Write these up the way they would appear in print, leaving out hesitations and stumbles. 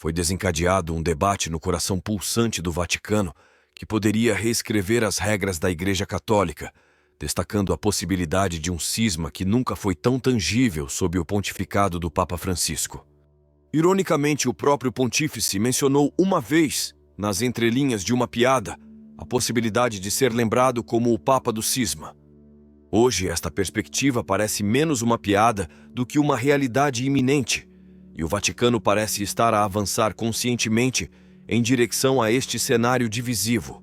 Foi desencadeado um debate no coração pulsante do Vaticano que poderia reescrever as regras da Igreja Católica, destacando a possibilidade de um cisma que nunca foi tão tangível sob o pontificado do Papa Francisco. Ironicamente, o próprio pontífice mencionou uma vez, nas entrelinhas de uma piada, a possibilidade de ser lembrado como o Papa do Cisma. Hoje, esta perspectiva parece menos uma piada do que uma realidade iminente, e o Vaticano parece estar a avançar conscientemente em direção a este cenário divisivo.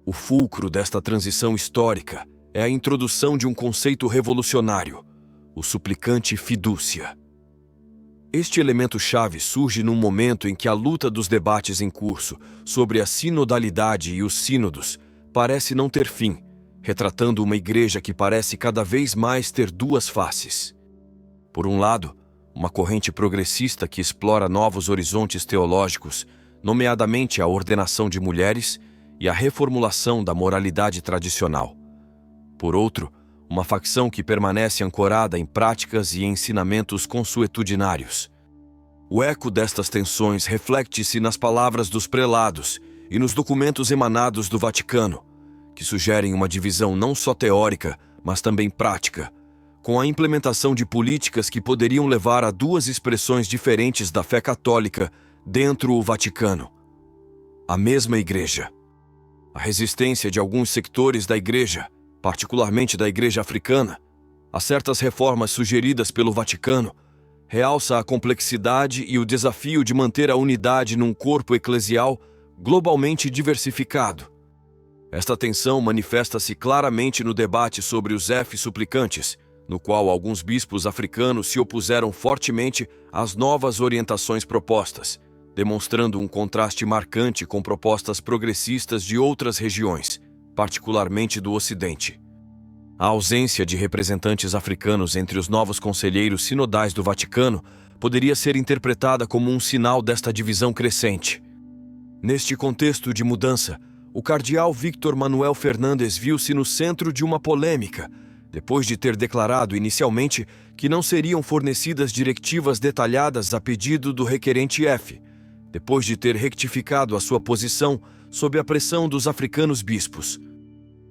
O fulcro desta transição histórica é a introdução de um conceito revolucionário, o suplicante fidúcia. Este elemento-chave surge num momento em que a luta dos debates em curso sobre a sinodalidade e os sínodos parece não ter fim, retratando uma igreja que parece cada vez mais ter duas faces. Por um lado, uma corrente progressista que explora novos horizontes teológicos, nomeadamente a ordenação de mulheres e a reformulação da moralidade tradicional. Por outro, uma facção que permanece ancorada em práticas e ensinamentos consuetudinários. O eco destas tensões reflete-se nas palavras dos prelados e nos documentos emanados do Vaticano, que sugerem uma divisão não só teórica, mas também prática, com a implementação de políticas que poderiam levar a duas expressões diferentes da fé católica dentro do Vaticano. A mesma Igreja. A resistência de alguns sectores da Igreja, particularmente da Igreja africana, a certas reformas sugeridas pelo Vaticano, realça a complexidade e o desafio de manter a unidade num corpo eclesial globalmente diversificado. Esta tensão manifesta-se claramente no debate sobre os suplicantes, no qual alguns bispos africanos se opuseram fortemente às novas orientações propostas, demonstrando um contraste marcante com propostas progressistas de outras regiões, particularmente do Ocidente. A ausência de representantes africanos entre os novos conselheiros sinodais do Vaticano poderia ser interpretada como um sinal desta divisão crescente. Neste contexto de mudança, o cardeal Víctor Manuel Fernandes viu-se no centro de uma polêmica, depois de ter declarado inicialmente que não seriam fornecidas diretivas detalhadas a pedido do requerente F, depois de ter rectificado a sua posição sob a pressão dos africanos bispos.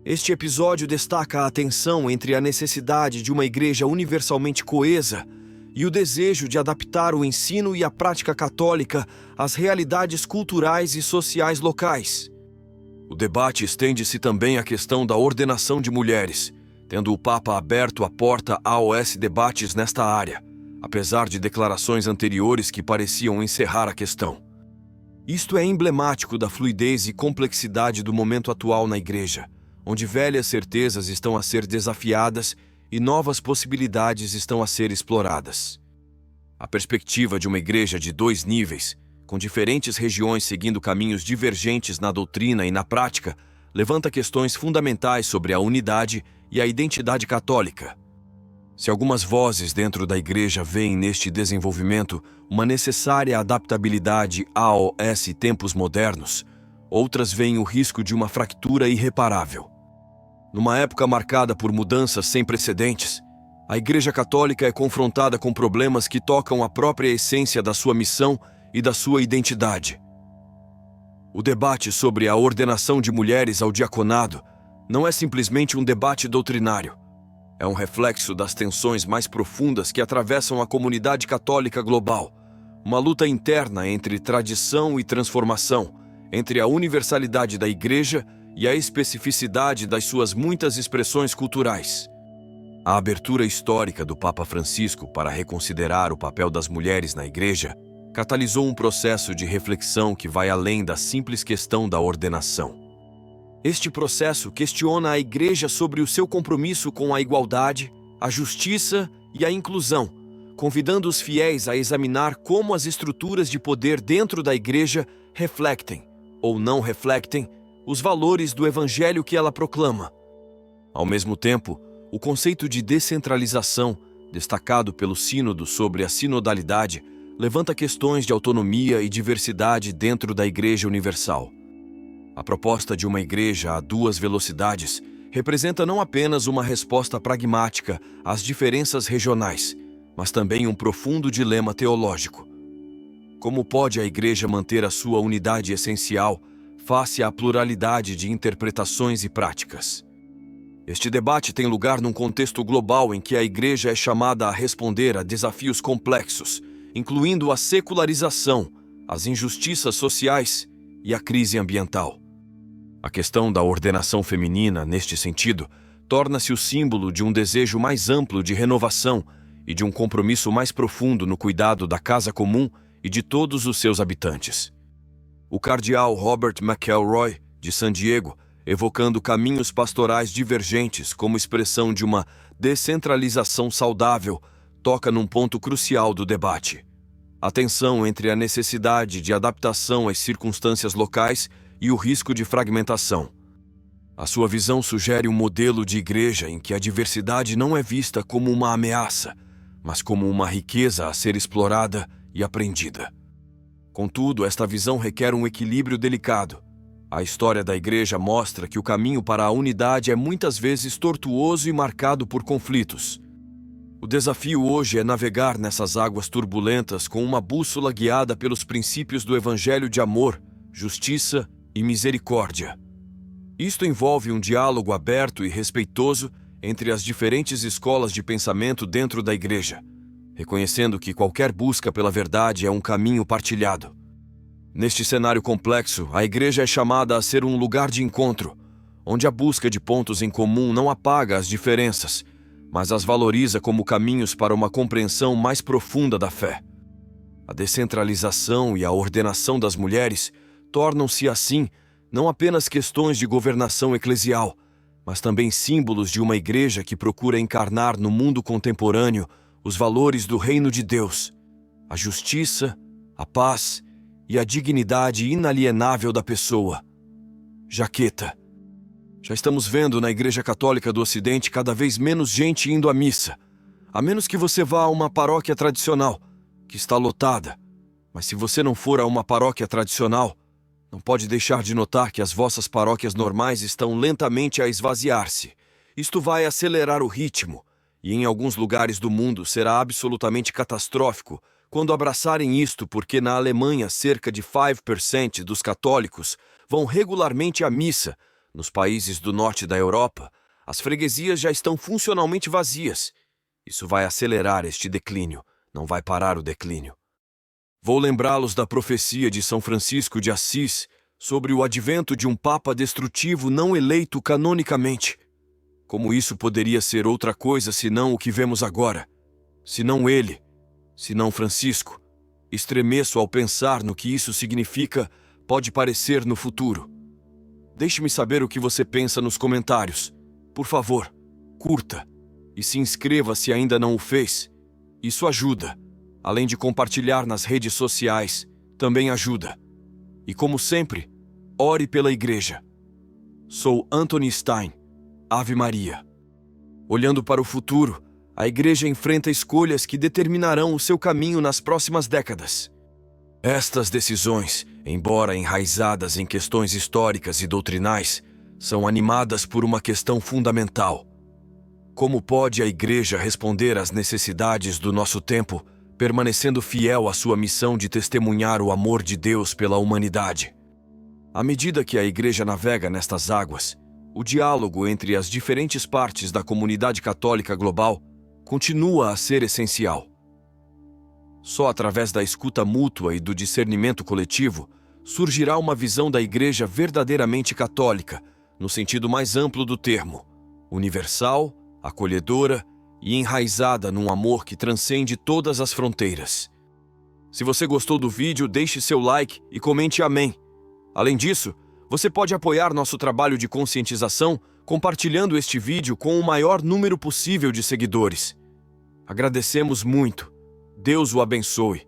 Este episódio destaca a tensão entre a necessidade de uma igreja universalmente coesa e o desejo de adaptar o ensino e a prática católica às realidades culturais e sociais locais. O debate estende-se também à questão da ordenação de mulheres, tendo o Papa aberto a porta aos debates nesta área, apesar de declarações anteriores que pareciam encerrar a questão. Isto é emblemático da fluidez e complexidade do momento atual na Igreja, onde velhas certezas estão a ser desafiadas e novas possibilidades estão a ser exploradas. A perspectiva de uma igreja de dois níveis, com diferentes regiões seguindo caminhos divergentes na doutrina e na prática, levanta questões fundamentais sobre a unidade e a identidade católica. Se algumas vozes dentro da Igreja veem neste desenvolvimento uma necessária adaptabilidade aos tempos modernos, outras veem o risco de uma fractura irreparável. Numa época marcada por mudanças sem precedentes, a Igreja Católica é confrontada com problemas que tocam a própria essência da sua missão e da sua identidade. O debate sobre a ordenação de mulheres ao diaconado não é simplesmente um debate doutrinário. É um reflexo das tensões mais profundas que atravessam a comunidade católica global, uma luta interna entre tradição e transformação, entre a universalidade da Igreja e a especificidade das suas muitas expressões culturais. A abertura histórica do Papa Francisco para reconsiderar o papel das mulheres na Igreja catalisou um processo de reflexão que vai além da simples questão da ordenação. Este processo questiona a Igreja sobre o seu compromisso com a igualdade, a justiça e a inclusão, convidando os fiéis a examinar como as estruturas de poder dentro da Igreja refletem, ou não refletem, os valores do Evangelho que ela proclama. Ao mesmo tempo, o conceito de descentralização, destacado pelo Sínodo sobre a sinodalidade, levanta questões de autonomia e diversidade dentro da Igreja Universal. A proposta de uma igreja a duas velocidades representa não apenas uma resposta pragmática às diferenças regionais, mas também um profundo dilema teológico. Como pode a Igreja manter a sua unidade essencial face à pluralidade de interpretações e práticas? Este debate tem lugar num contexto global em que a Igreja é chamada a responder a desafios complexos, incluindo a secularização, as injustiças sociais e a crise ambiental. A questão da ordenação feminina, neste sentido, torna-se o símbolo de um desejo mais amplo de renovação e de um compromisso mais profundo no cuidado da casa comum e de todos os seus habitantes. O cardeal Robert McElroy, de San Diego, evocando caminhos pastorais divergentes como expressão de uma descentralização saudável, toca num ponto crucial do debate: a tensão entre a necessidade de adaptação às circunstâncias locais e o risco de fragmentação. A sua visão sugere um modelo de igreja em que a diversidade não é vista como uma ameaça, mas como uma riqueza a ser explorada e aprendida. Contudo, esta visão requer um equilíbrio delicado. A história da Igreja mostra que o caminho para a unidade é muitas vezes tortuoso e marcado por conflitos. O desafio hoje é navegar nessas águas turbulentas com uma bússola guiada pelos princípios do Evangelho de amor, justiça e misericórdia. Isto envolve um diálogo aberto e respeitoso entre as diferentes escolas de pensamento dentro da Igreja, reconhecendo que qualquer busca pela verdade é um caminho partilhado. Neste cenário complexo, a Igreja é chamada a ser um lugar de encontro, onde a busca de pontos em comum não apaga as diferenças, mas as valoriza como caminhos para uma compreensão mais profunda da fé. A descentralização e a ordenação das mulheres tornam-se, assim, não apenas questões de governação eclesial, mas também símbolos de uma Igreja que procura encarnar no mundo contemporâneo os valores do reino de Deus, a justiça, a paz e a dignidade inalienável da pessoa. Jaqueta. Já estamos vendo na Igreja Católica do Ocidente cada vez menos gente indo à missa, a menos que você vá a uma paróquia tradicional, que está lotada. Mas se você não for a uma paróquia tradicional, não pode deixar de notar que as vossas paróquias normais estão lentamente a esvaziar-se. Isto vai acelerar o ritmo, e em alguns lugares do mundo será absolutamente catastrófico quando abraçarem isto, porque na Alemanha cerca de 5% dos católicos vão regularmente à missa. Nos países do norte da Europa, as freguesias já estão funcionalmente vazias. Isso vai acelerar este declínio, não vai parar o declínio. Vou lembrá-los da profecia de São Francisco de Assis sobre o advento de um papa destrutivo não eleito canonicamente. Como isso poderia ser outra coisa senão o que vemos agora? Senão ele, senão Francisco. Estremeço ao pensar no que isso significa, pode parecer no futuro. Deixe-me saber o que você pensa nos comentários. Por favor, curta e se inscreva se ainda não o fez. Isso ajuda. Além de compartilhar nas redes sociais, também ajuda. E como sempre, ore pela Igreja. Sou Anthony Stein. Ave Maria. Olhando para o futuro, a Igreja enfrenta escolhas que determinarão o seu caminho nas próximas décadas. Estas decisões, embora enraizadas em questões históricas e doutrinais, são animadas por uma questão fundamental. Como pode a Igreja responder às necessidades do nosso tempo, permanecendo fiel à sua missão de testemunhar o amor de Deus pela humanidade? À medida que a Igreja navega nestas águas, o diálogo entre as diferentes partes da comunidade católica global continua a ser essencial. Só através da escuta mútua e do discernimento coletivo surgirá uma visão da Igreja verdadeiramente católica, no sentido mais amplo do termo, universal, acolhedora e enraizada num amor que transcende todas as fronteiras. Se você gostou do vídeo, deixe seu like e comente amém. Além disso, você pode apoiar nosso trabalho de conscientização compartilhando este vídeo com o maior número possível de seguidores. Agradecemos muito. Deus o abençoe.